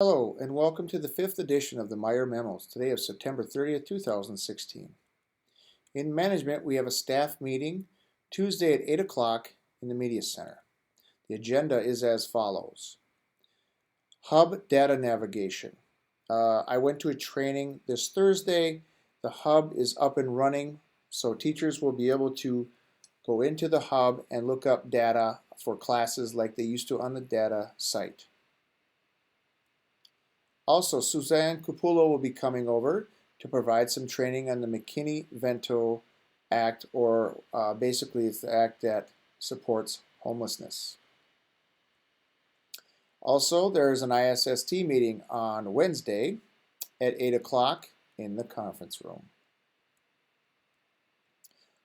Hello, and welcome to the 5th edition of the Meyer Memos, today of September 30th, 2016. In management, we have a staff meeting Tuesday at 8 o'clock in the Media Center. The agenda is as follows. Hub data navigation. I went to a training this Thursday. The hub is up and running, so teachers will be able to go into the hub and look up data for classes like they used to on the data site. Also, Suzanne Cupulo will be coming over to provide some training on the McKinney-Vento Act, or basically it's the act that supports homelessness. Also, there is an ISST meeting on Wednesday at 8 o'clock in the conference room.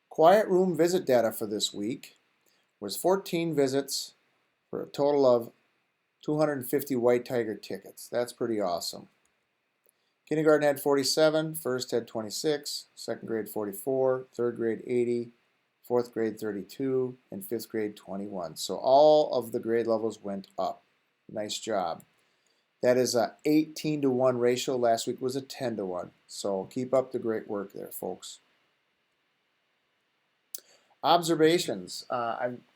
Quiet room visit data for this week was 14 visits for a total of 250 White Tiger tickets. That's pretty awesome. Kindergarten had 47, first had 26, second grade 44, third grade 80, fourth grade 32, and fifth grade 21. So all of the grade levels went up. Nice job. That is a 18-to-1 ratio. Last week was a 10-to-1. So keep up the great work there, folks. Observations.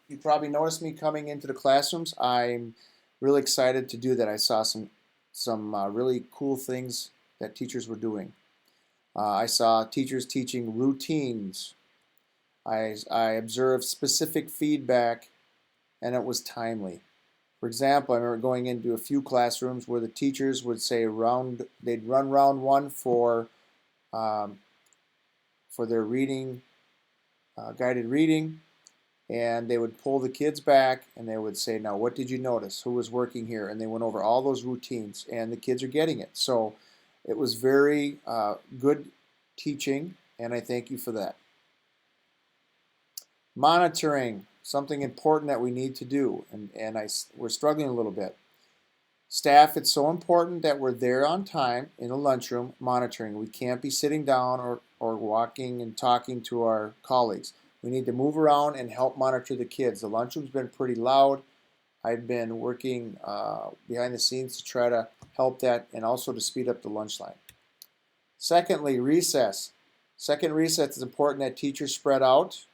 You probably noticed me coming into the classrooms. I'm really excited to do that. I saw some really cool things that teachers were doing. I saw teachers teaching routines. I observed specific feedback, and it was timely. For example, I remember going into a few classrooms where the teachers would say they'd run round one for their reading, guided reading, and they would pull the kids back and they would say, now what did you notice? Who was working here? And they went over all those routines, and the kids are getting it. So it was very good teaching, and I thank you for that. Monitoring, something important that we need to do, and we're struggling a little bit. Staff, it's so important that we're there on time in the lunchroom monitoring. We can't be sitting down or walking and talking to our colleagues. We need to move around and help monitor the kids. The lunchroom's been pretty loud. I've been working behind the scenes to try to help that and also to speed up the lunch line. Secondly, recess. Second recess is important that teachers spread out,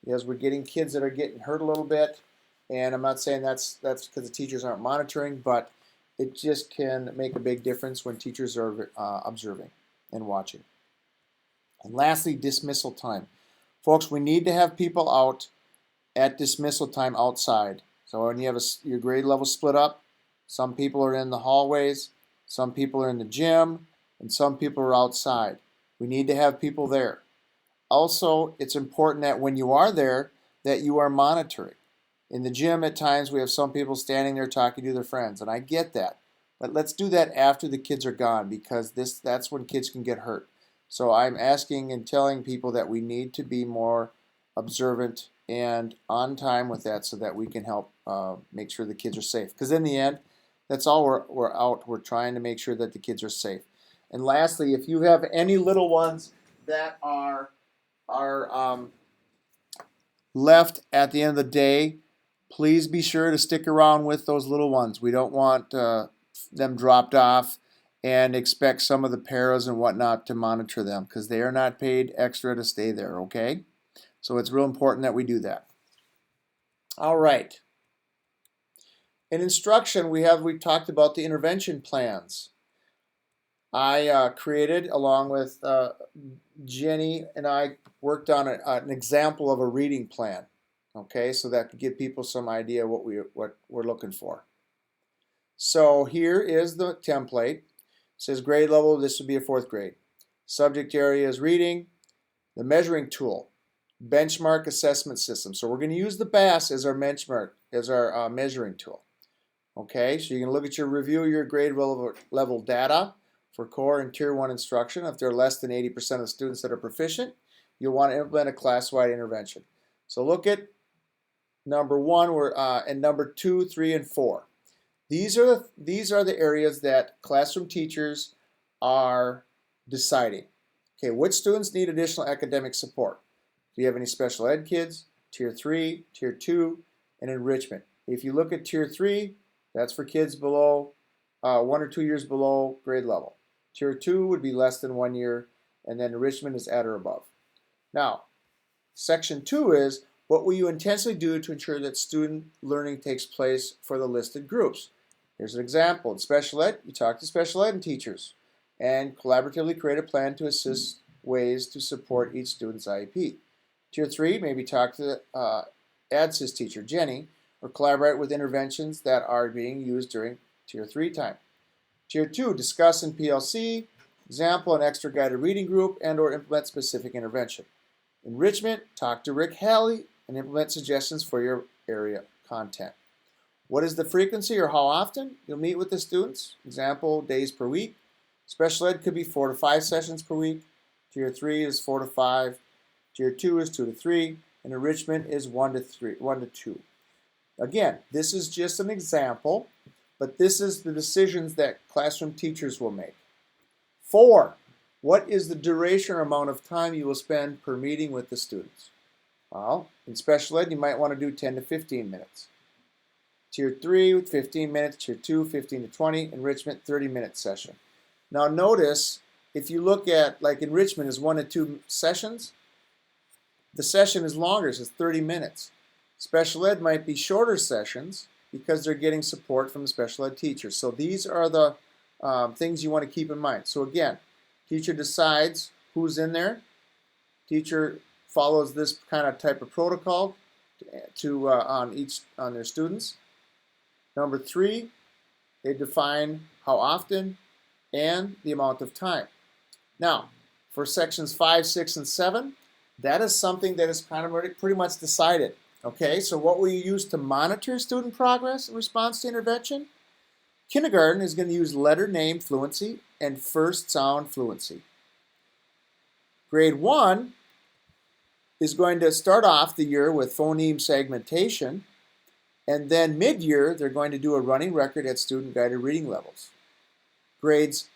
because we're getting kids that are getting hurt a little bit. And I'm not saying that's because the teachers aren't monitoring, but it just can make a big difference when teachers are observing and watching. And lastly, dismissal time. Folks, we need to have people out at dismissal time outside. So when you have your grade level split up, some people are in the hallways, some people are in the gym, and some people are outside. We need to have people there. Also, it's important that when you are there, that you are monitoring. In the gym, at times, we have some people standing there talking to their friends, and I get that. But let's do that after the kids are gone, because that's when kids can get hurt. So I'm asking and telling people that we need to be more observant and on time with that, so that we can help make sure the kids are safe. Because in the end, that's all we're out. We're trying to make sure that the kids are safe. And lastly, if you have any little ones that are left at the end of the day, please be sure to stick around with those little ones. We don't want them dropped off and expect some of the paras and whatnot to monitor them, because they are not paid extra to stay there, okay? So it's real important that we do that. All right. In instruction, we talked about the intervention plans. I created, along with Jenny and I worked on an example of a reading plan, okay, so that could give people some idea what we're looking for. So here is the template. It says grade level, this would be a fourth grade. Subject area is reading. The measuring tool, benchmark assessment system. So we're going to use the BAS as our benchmark, as our measuring tool. Okay, so you can look at your review your grade level data for core and tier 1 instruction. If there are less than 80% of the students that are proficient, you'll want to implement a class-wide intervention. So look at number 1 and number 2, 3, and 4. These are the areas that classroom teachers are deciding. Okay, which students need additional academic support? Do you have any special ed kids? Tier 3, Tier 2, and enrichment. If you look at Tier 3, that's for kids below 1 or 2 years below grade level. Tier 2 would be less than 1 year, and then enrichment is at or above. Now, section 2 is, what will you intensely do to ensure that student learning takes place for the listed groups? Here's an example. In special ed, you talk to special ed teachers and collaboratively create a plan to assist ways to support each student's IEP. Tier 3, maybe talk to the ADSYS teacher, Jenny, or collaborate with interventions that are being used during Tier 3 time. Tier 2, discuss in PLC, example, an extra guided reading group, and or implement specific intervention. Enrichment, talk to Rick Halley and implement suggestions for your area content. What is the frequency or how often you'll meet with the students? Example, days per week. Special ed could be 4 to 5 sessions per week. Tier 3 is 4 to 5. Tier 2 is 2 to 3. And enrichment is 1 to 2. Again, this is just an example, but this is the decisions that classroom teachers will make. 4, what is the duration or amount of time you will spend per meeting with the students? Well, in special ed, you might want to do 10 to 15 minutes. Tier 3, 15 minutes. Tier 2, 15 to 20. Enrichment, 30-minute session. Now notice, if you look at, like, enrichment is 1 to 2 sessions, the session is longer, so it's 30 minutes. Special ed might be shorter sessions because they're getting support from the special ed teacher. So these are the things you want to keep in mind. So again, teacher decides who's in there. Teacher follows this kind of type of protocol on their students. Number 3, they define how often and the amount of time. Now, for sections 5, 6, and 7, that is something that is kind of already pretty much decided. Okay, so what will you use to monitor student progress in response to intervention? Kindergarten is going to use letter name fluency and first sound fluency. Grade 1 is going to start off the year with phoneme segmentation, and then mid-year they're going to do a running record at student guided reading levels. Grades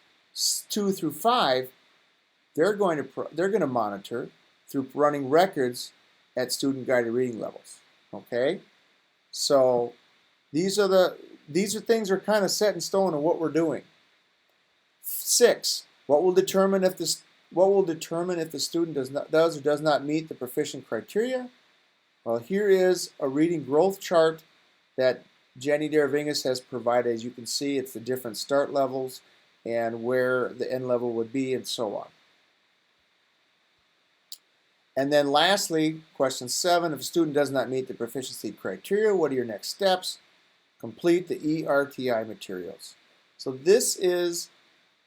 2 through 5, they're going to monitor through running records at student guided reading levels. Okay, so these are things that are kind of set in stone of what we're doing. 6, what will determine if the student does or does not meet the proficient criteria? Well, here is a reading growth chart that Jenny Deravingas has provided. As you can see, it's the different start levels and where the end level would be and so on. And then lastly, question 7, if a student does not meet the proficiency criteria, what are your next steps? Complete the ERTI materials. So this is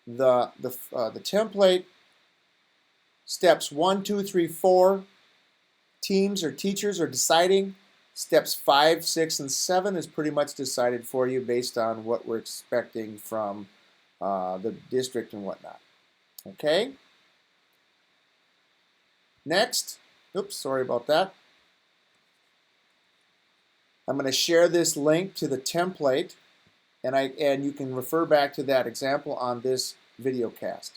the template. Steps 1, 2, 3, 4, teams or teachers are deciding. Steps 5, 6, and 7 is pretty much decided for you based on what we're expecting from the district and whatnot. Okay? Next, oops, sorry about that. I'm going to share this link to the template, and you can refer back to that example on this video cast.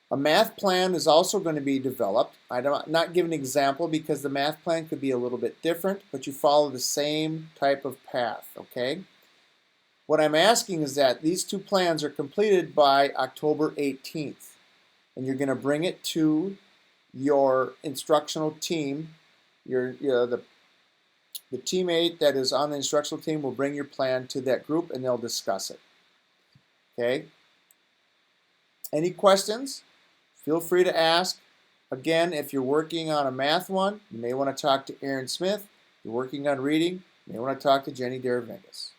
A math plan is also going to be developed. I'm not giving an example because the math plan could be a little bit different, but you follow the same type of path, okay? What I'm asking is that these 2 plans are completed by October 18th, and you're going to bring it to your instructional team. The teammate that is on the instructional team will bring your plan to that group and they'll discuss it. Okay? Any questions? Feel free to ask. Again, if you're working on a math one, you may want to talk to Aaron Smith. If you're working on reading, you may want to talk to Jenny Deravingas.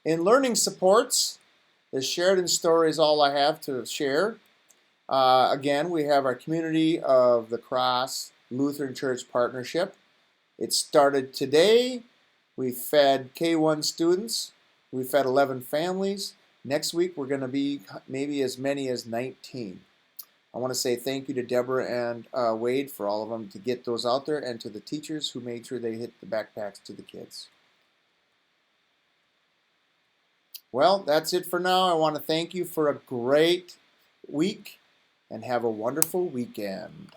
In learning supports, the Sheridan story is all I have to share. Again, we have our Community of the Cross Lutheran Church Partnership. It started today. We fed K1 students. We fed 11 families. Next week, we're going to be maybe as many as 19. I want to say thank you to Deborah and Wade for all of them to get those out there, and to the teachers who made sure they hit the backpacks to the kids. Well, that's it for now. I want to thank you for a great week and have a wonderful weekend.